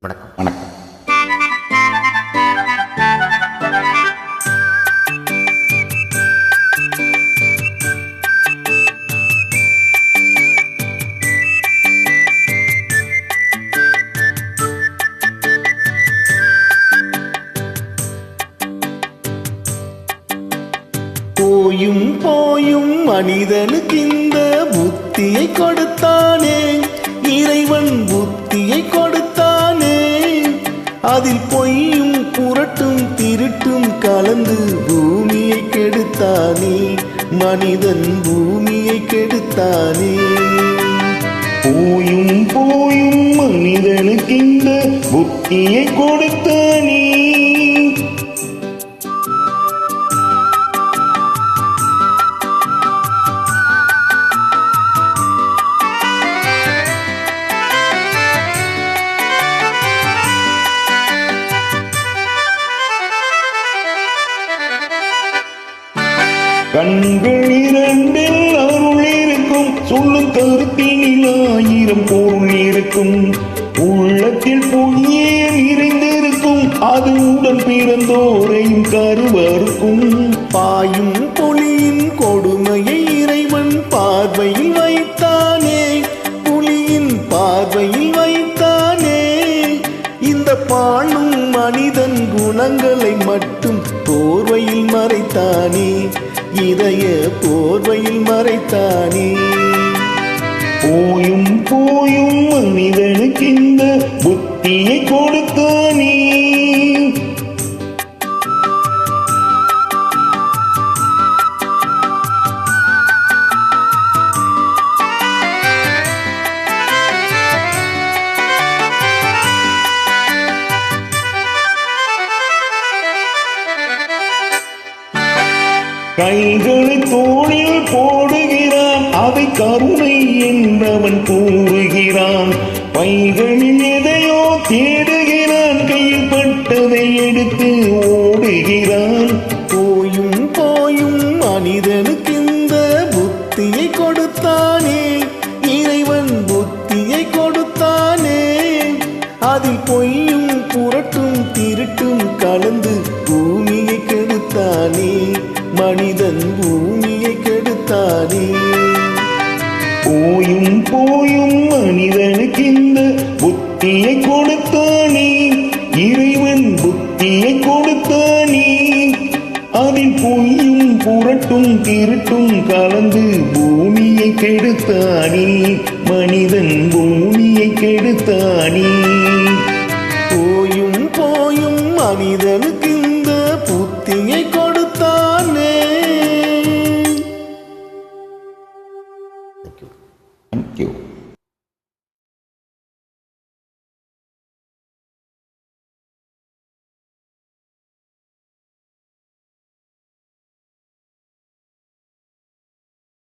வணக்கம். வணக்கம். போயும் போயும் மனிதனுக்கு இந்த புத்தியை கொடுத்தானே, இறைவன் புத்தியை கொடுத்தானே. அதில் பொய்யும் புரட்டும் திருட்டும் கலந்து பூமியை கெடுத்தானே, மனிதன் பூமியை கெடுத்தானே. போயும் போயும் மனிதனுக்கு இந்த புத்தியை கொடுத்தானே. கண்கள் இரண்டில் அருள் இருக்கும், சொல்லும் கருத்தினில் ஆயிரம் பொருள் இருக்கும். உள்ளத்தில் பொய்யே நிறைந்திருக்கும், அது உடன் பிறந்தோரையும் கருவறுக்கும். பாயும் புலியின் கொடுமையை இறைவன் பார்வையில் வைத்தானே, புலியின் பார்வையில் வைத்தானே. இந்த பாழும் மனிதன் குணங்களை மட்டும் போர்வையில் மறைத்தானே, இதய போர்வையில் மறைத்தானே. போயும் போயும் மனிதனுக்கு இந்த புத்தியை கொடுத்தானே. கைகளை தோளில் போடுகிறான், அதை கருணை என்றவன் கூறுகிறான். பைகளில் எதையோ தேடுகிறான், கையில் பட்டதை எடுத்து ஓடுகிறான். போயும் போயும் மனிதனுக்கு இந்த புத்தியை கொடுத்தானே, இறைவன் புத்தியை கொடுத்தானே. அதில் பொய்யும் புரட்டும் திருட்டும் கலந்து பூமியை கெடுத்தானே, மனிதன் பூமியை கெடுத்தானே. போயும் போயும் மனிதனுக்கு இந்த புத்தியை கொடுத்தானே, இறைவன் புத்தியை கொடுத்தானே. அதில் பொய்யும் புரட்டும் திருட்டும் கலந்து பூமியை கெடுத்தானே, மனிதன் பூமியை கெடுத்தானே.